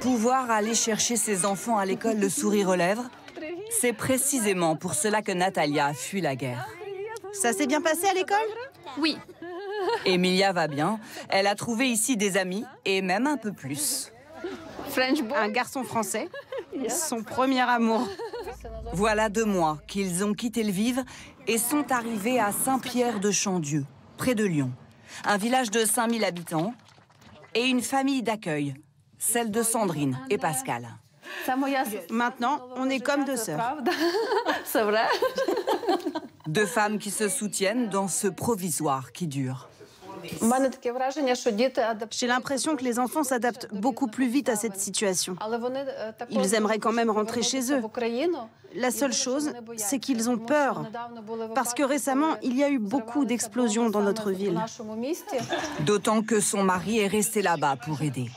Pouvoir aller chercher ses enfants à l'école le sourire aux lèvres, c'est précisément pour cela que Natalia a fui la guerre. Ça s'est bien passé à l'école? Oui. Emilia va bien. Elle a trouvé ici des amis et même un peu plus. Un garçon français, son premier amour. Voilà 2 mois qu'ils ont quitté Lviv et sont arrivés à Saint-Pierre-de-Chandieu, près de Lyon. Un village de 5000 habitants et une famille d'accueil, celle de Sandrine et Pascal. Maintenant, on est comme 2 sœurs. C'est vrai. 2 femmes qui se soutiennent dans ce provisoire qui dure. J'ai l'impression que les enfants s'adaptent beaucoup plus vite à cette situation. Ils aimeraient quand même rentrer chez eux. La seule chose, c'est qu'ils ont peur. Parce que récemment, il y a eu beaucoup d'explosions dans notre ville. D'autant que son mari est resté là-bas pour aider.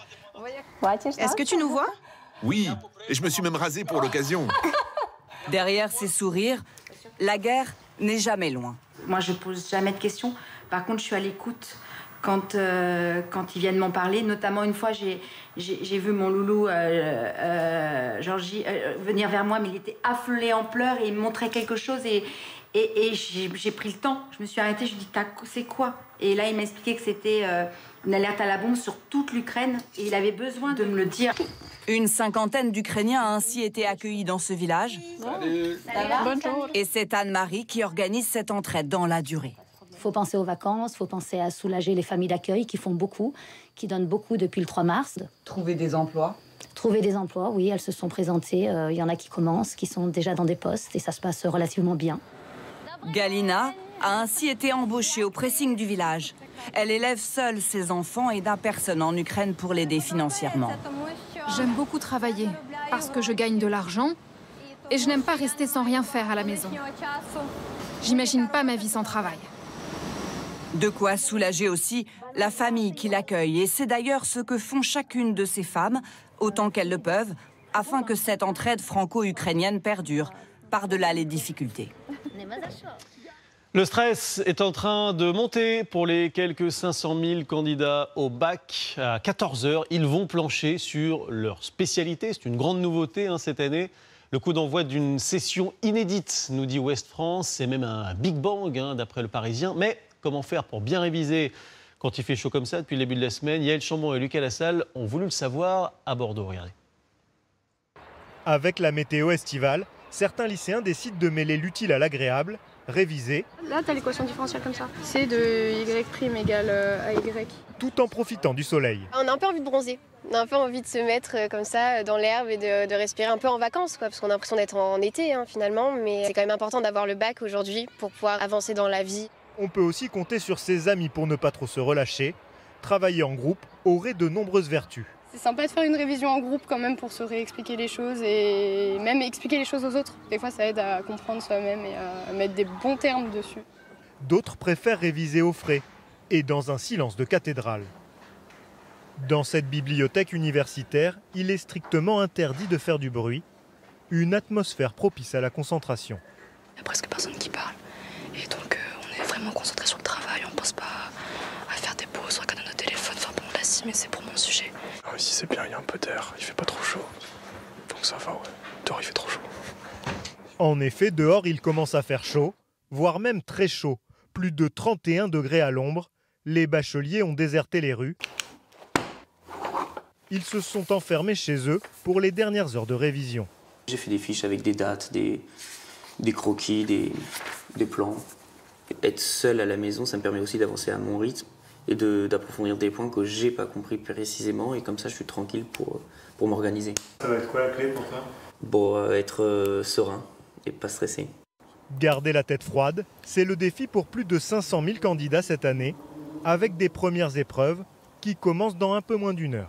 Est-ce que tu nous vois? Oui, et je me suis même rasé pour l'occasion. Derrière ses sourires, la guerre n'est jamais loin. Moi, je pose jamais de questions. Par contre, je suis à l'écoute quand ils viennent m'en parler. Notamment, une fois, j'ai vu mon loulou, Georgie, venir vers moi, mais il était affolé en pleurs et il me montrait quelque chose. Et j'ai pris le temps. Je me suis arrêtée, je lui ai dit, c'est quoi? Et là, il m'a expliqué que c'était une alerte à la bombe sur toute l'Ukraine. Et il avait besoin de me le dire. Une 50aine d'Ukrainiens a ainsi été accueillis dans ce village. Salut. Bonjour. Et c'est Anne-Marie qui organise cette entraide dans la durée. Il faut penser aux vacances, il faut penser à soulager les familles d'accueil qui font beaucoup, qui donnent beaucoup depuis le 3 mars. Trouver des emplois. Trouver des emplois, oui, elles se sont présentées. Il y en a qui commencent, qui sont déjà dans des postes et ça se passe relativement bien. Galina a ainsi été embauchée au pressing du village. Elle élève seule ses enfants et n'a personne en Ukraine pour l'aider financièrement. J'aime beaucoup travailler parce que je gagne de l'argent et je n'aime pas rester sans rien faire à la maison. J'imagine pas ma vie sans travail. De quoi soulager aussi la famille qui l'accueille. Et c'est d'ailleurs ce que font chacune de ces femmes, autant qu'elles le peuvent, afin que cette entraide franco-ukrainienne perdure, par-delà les difficultés. Le stress est en train de monter pour les quelques 500 000 candidats au bac. À 14 h, ils vont plancher sur leur spécialité. C'est une grande nouveauté cette année. Le coup d'envoi d'une session inédite, nous dit Ouest France. C'est même un Big Bang, d'après le Parisien. Mais comment faire pour bien réviser quand il fait chaud comme ça depuis le début de la semaine? Yael Chambon et Lucas Lassalle ont voulu le savoir à Bordeaux. Regardez. Avec la météo estivale, certains lycéens décident de mêler l'utile à l'agréable, réviser. Là, tu as l'équation différentielle comme ça. C de y' égale AY. Tout en profitant du soleil. On a un peu envie de bronzer. On a un peu envie de se mettre comme ça dans l'herbe et de respirer un peu en vacances, parce qu'on a l'impression d'être en été finalement. Mais c'est quand même important d'avoir le bac aujourd'hui pour pouvoir avancer dans la vie. On peut aussi compter sur ses amis pour ne pas trop se relâcher. Travailler en groupe aurait de nombreuses vertus. C'est sympa de faire une révision en groupe quand même pour se réexpliquer les choses et même expliquer les choses aux autres. Des fois, ça aide à comprendre soi-même et à mettre des bons termes dessus. D'autres préfèrent réviser au frais et dans un silence de cathédrale. Dans cette bibliothèque universitaire, il est strictement interdit de faire du bruit. Une atmosphère propice à la concentration. Il n'y a presque personne qui parle. Et donc, on est vraiment concentré sur le travail. On ne pense pas à faire des pauses, regarder notre téléphone. Enfin bon, là, si, mais c'est pour mon sujet. Ah, ici, c'est bien, il y a un peu d'air. Il fait pas trop chaud. Donc ça va, ouais. Dehors, il fait trop chaud. En effet, dehors, il commence à faire chaud, voire même très chaud. Plus de 31 degrés à l'ombre. Les bacheliers ont déserté les rues. Ils se sont enfermés chez eux pour les dernières heures de révision. J'ai fait des fiches avec des dates, des croquis, des plans. Être seul à la maison, ça me permet aussi d'avancer à mon rythme et d'approfondir des points que j'ai pas compris précisément. Et comme ça, je suis tranquille pour m'organiser. Ça va être quoi la clé pour toi? Bon, être serein et pas stressé. Garder la tête froide, c'est le défi pour plus de 500 000 candidats cette année, avec des premières épreuves qui commencent dans un peu moins d'1 heure.